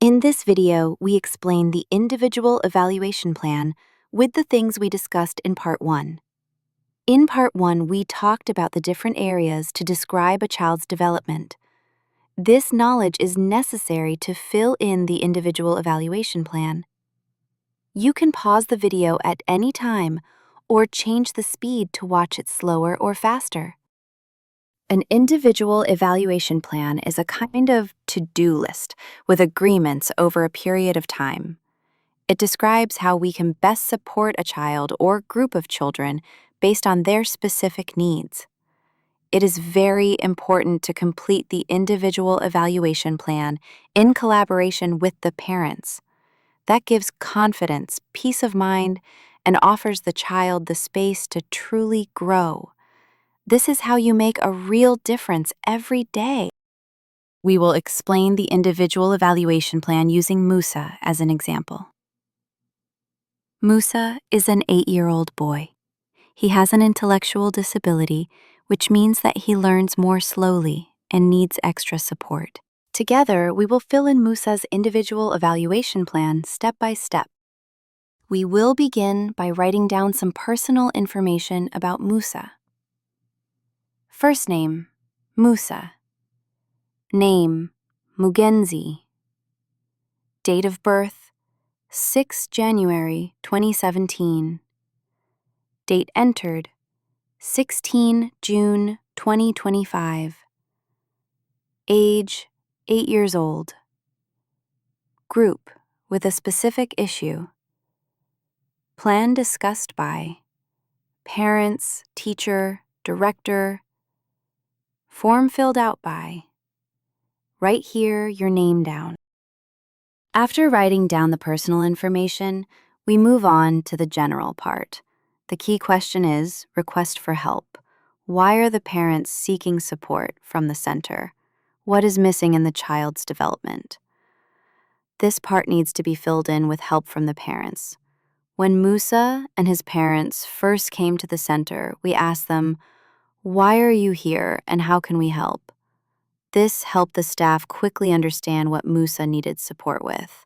In this video, we explain the individual evaluation plan with the things we discussed in Part 1. In Part 1, we talked about the different areas to describe a child's development. This knowledge is necessary to fill in the individual evaluation plan. You can pause the video at any time or change the speed to watch it slower or faster. An individual evaluation plan is a kind of to-do list with agreements over a period of time. It describes how we can best support a child or group of children based on their specific needs. It is very important to complete the individual evaluation plan in collaboration with the parents. That gives confidence, peace of mind, and offers the child the space to truly grow. This is how you make a real difference every day. We will explain the individual evaluation plan using Musa as an example. Musa is an 8-year-old boy. He has an intellectual disability, which means that he learns more slowly and needs extra support. Together, we will fill in Musa's individual evaluation plan step by step. We will begin by writing down some personal information about Musa. First name, Musa. Name, Mugenzi. Date of birth, 6 January 2017. Date entered, 16 June 2025. Age, 8 years old. Group with a specific issue. Plan discussed by parents, teacher, director. Form filled out by. Write here your name down. After writing down the personal information, we move on to the general part. The key question is request for help. Why are the parents seeking support from the center? What is missing in the child's development? This part needs to be filled in with help from the parents. When Musa and his parents first came to the center, we asked them, "Why are you here and how can we help?" This helped the staff quickly understand what Musa needed support with.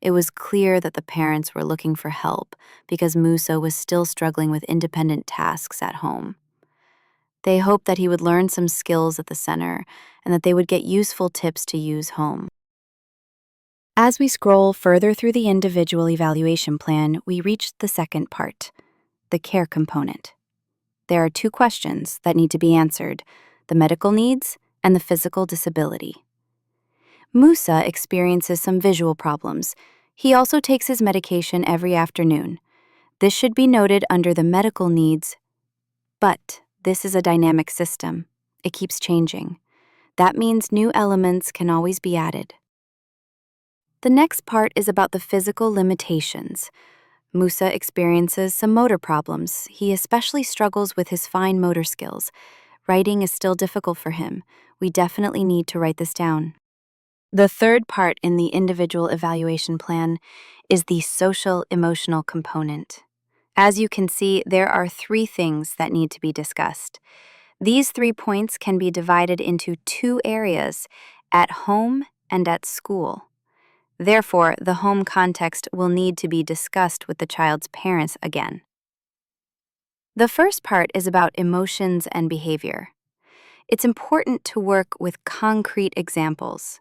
It was clear that the parents were looking for help because Musa was still struggling with independent tasks at home. They hoped that he would learn some skills at the center and that they would get useful tips to use home. As we scroll further through the individual evaluation plan, we reach the second part, the care component. There are 2 questions that need to be answered, the medical needs and the physical disability. Musa experiences some visual problems. He also takes his medication every afternoon. This should be noted under the medical needs, but this is a dynamic system. It keeps changing. That means new elements can always be added. The next part is about the physical limitations. Musa experiences some motor problems. He especially struggles with his fine motor skills. Writing is still difficult for him. We definitely need to write this down. The third part in the individual evaluation plan is the social-emotional component. As you can see, there are 3 things that need to be discussed. These 3 points can be divided into 2 areas, at home and at school. Therefore, the home context will need to be discussed with the child's parents again. The first part is about emotions and behavior. It's important to work with concrete examples.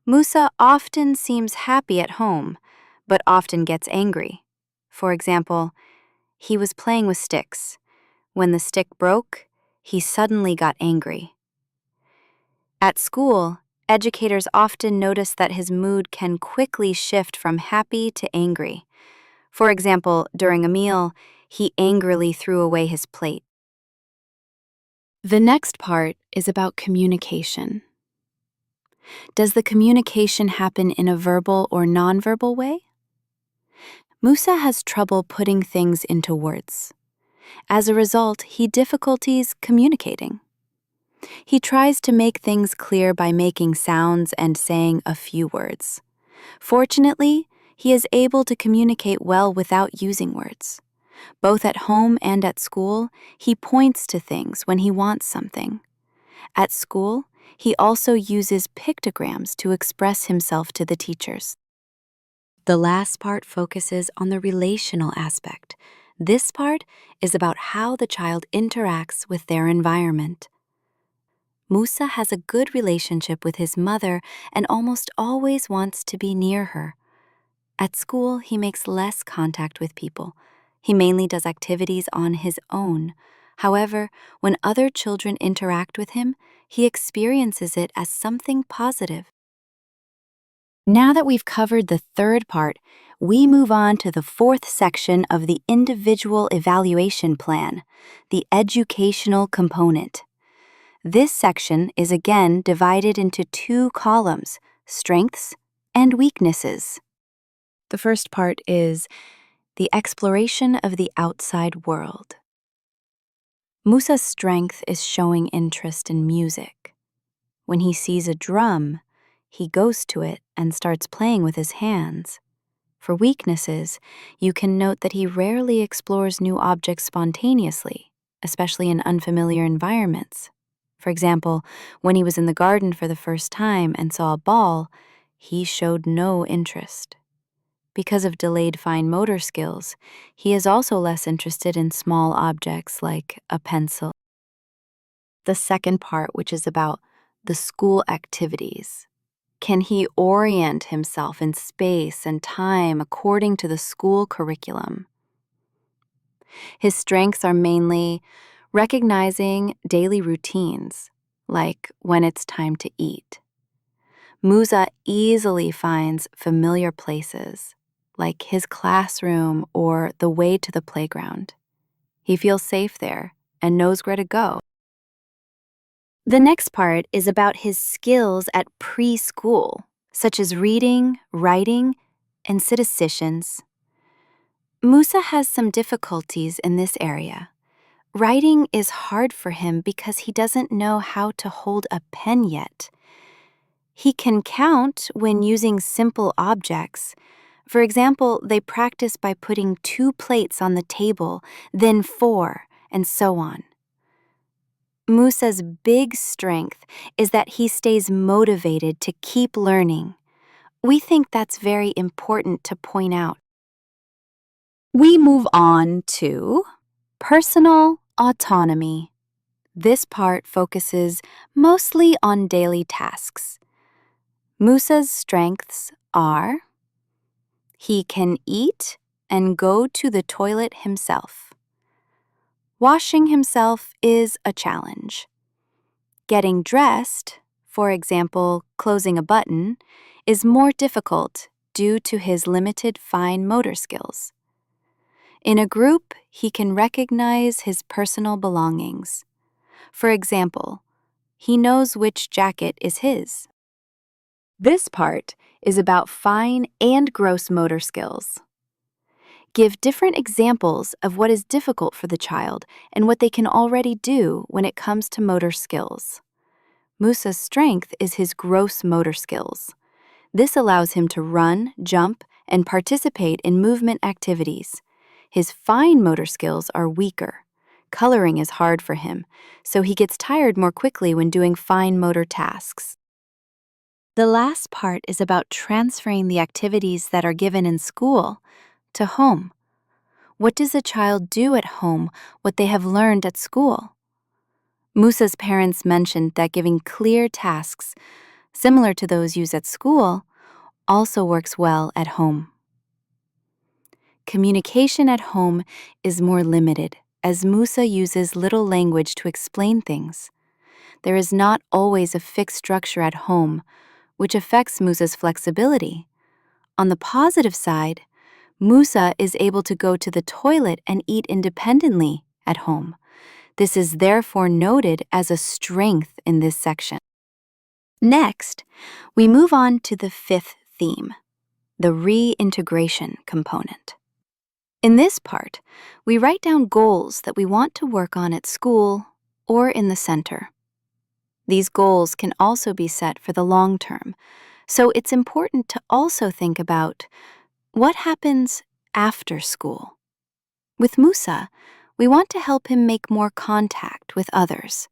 Musa often seems happy at home, but often gets angry. For example, he was playing with sticks. When the stick broke, he suddenly got angry. At school, educators often notice that his mood can quickly shift from happy to angry. For example, during a meal, he angrily threw away his plate. The next part is about communication. Does the communication happen in a verbal or nonverbal way? Musa has trouble putting things into words. As a result, he difficulties communicating. He tries to make things clear by making sounds and saying a few words. Fortunately, he is able to communicate well without using words. Both at home and at school, he points to things when he wants something. At school, He also uses pictograms to express himself to the teachers. The last part focuses on the relational aspect. This part is about how the child interacts with their environment. Musa has a good relationship with his mother and almost always wants to be near her. At school, he makes less contact with people. He mainly does activities on his own. However, when other children interact with him, he experiences it as something positive. Now that we've covered the third part, we move on to the fourth section of the individual evaluation plan, the educational component. This section is again divided into two columns, strengths and weaknesses. The first part is the exploration of the outside world. Musa's strength is showing interest in music. When he sees a drum, he goes to it and starts playing with his hands. For weaknesses, you can note that he rarely explores new objects spontaneously, especially in unfamiliar environments. For example, when he was in the garden for the first time and saw a ball, he showed no interest. Because of delayed fine motor skills, he is also less interested in small objects like a pencil. The second part, which is about the school activities. Can he orient himself in space and time according to the school curriculum? His strengths are mainly recognizing daily routines, like when it's time to eat. Musa easily finds familiar places, like his classroom or the way to the playground. He feels safe there and knows where to go. The next part is about his skills at preschool, such as reading, writing, and citations. Musa has some difficulties in this area. Writing is hard for him because he doesn't know how to hold a pen yet. He can count when using simple objects. For example, they practice by putting 2 plates on the table, then 4, and so on. Musa's big strength is that he stays motivated to keep learning. We think that's very important to point out. We move on to personal autonomy. This part focuses mostly on daily tasks. Musa's strengths are: he can eat and go to the toilet himself. Washing himself is a challenge. Getting dressed, for example, closing a button, is more difficult due to his limited fine motor skills. In a group, he can recognize his personal belongings. For example, he knows which jacket is his. This part is about fine and gross motor skills. Give different examples of what is difficult for the child and what they can already do when it comes to motor skills. Musa's strength is his gross motor skills. This allows him to run, jump, and participate in movement activities. His fine motor skills are weaker. Coloring is hard for him, so he gets tired more quickly when doing fine motor tasks. The last part is about transferring the activities that are given in school to home. What does a child do at home what they have learned at school? Musa's parents mentioned that giving clear tasks, similar to those used at school, also works well at home. Communication at home is more limited, as Musa uses little language to explain things. There is not always a fixed structure at home, which affects Musa's flexibility. On the positive side, Musa is able to go to the toilet and eat independently at home. This is therefore noted as a strength in this section. Next, we move on to the fifth theme, the reintegration component. In this part, we write down goals that we want to work on at school or in the center. These goals can also be set for the long term, so it's important to also think about what happens after school. With Musa, we want to help him make more contact with others.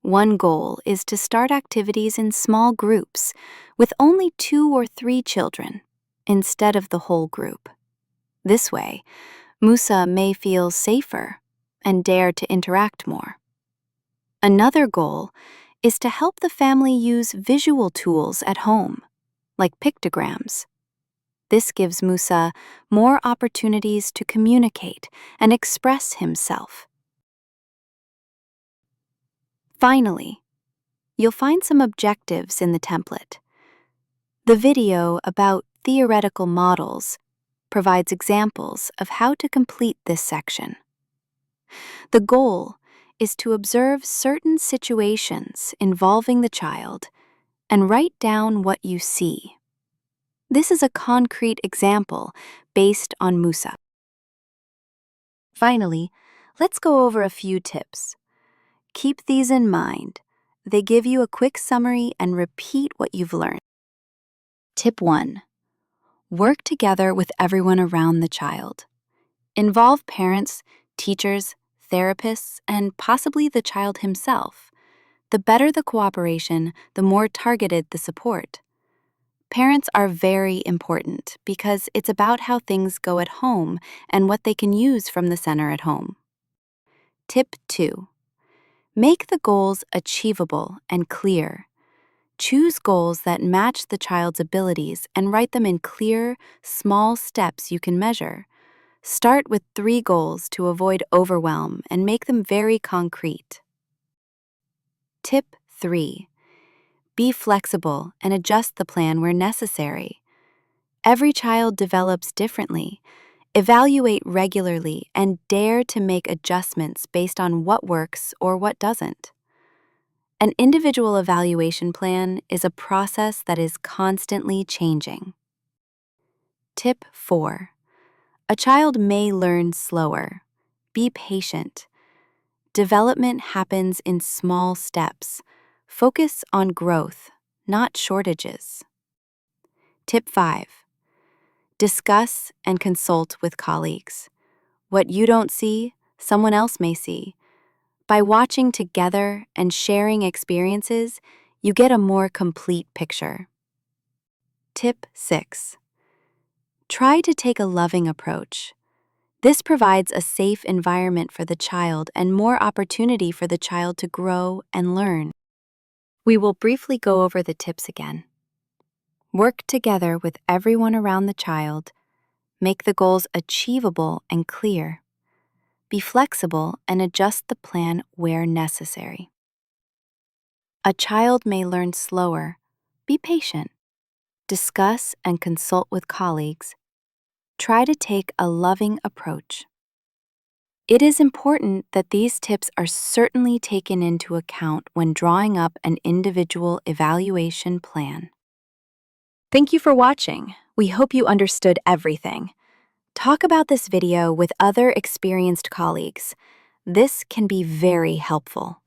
One goal is to start activities in small groups with only 2 or 3 children instead of the whole group. This way, Musa may feel safer and dare to interact more. Another goal is to help the family use visual tools at home, like pictograms. This gives Musa more opportunities to communicate and express himself. Finally, you'll find some objectives in the template. The video about theoretical models provides examples of how to complete this section. The goal is to observe certain situations involving the child and write down what you see. This is a concrete example based on Musa. Finally, let's go over a few tips. Keep these in mind. They give you a quick summary and repeat what you've learned. Tip 1. Work together with everyone around the child. Involve parents, teachers, therapists, and possibly the child himself. The better the cooperation, the more targeted the support. Parents are very important because it's about how things go at home and what they can use from the center at home. Tip 2. Make the goals achievable and clear. Choose goals that match the child's abilities and write them in clear, small steps you can measure. Start with 3 goals to avoid overwhelm and make them very concrete. Tip 3. Be flexible and adjust the plan where necessary. Every child develops differently. Evaluate regularly and dare to make adjustments based on what works or what doesn't. An individual evaluation plan is a process that is constantly changing. Tip 4. A child may learn slower. Be patient. Development happens in small steps. Focus on growth, not shortages. Tip 5. Discuss and consult with colleagues. What you don't see, someone else may see. By watching together and sharing experiences, you get a more complete picture. Tip 6. Try to take a loving approach. This provides a safe environment for the child and more opportunity for the child to grow and learn. We will briefly go over the tips again. Work together with everyone around the child. Make the goals achievable and clear. Be flexible and adjust the plan where necessary. A child may learn slower. Be patient. Discuss and consult with colleagues. Try to take a loving approach. It is important that these tips are certainly taken into account when drawing up an individual evaluation plan. Thank you for watching. We hope you understood everything. Talk about this video with other experienced colleagues. This can be very helpful.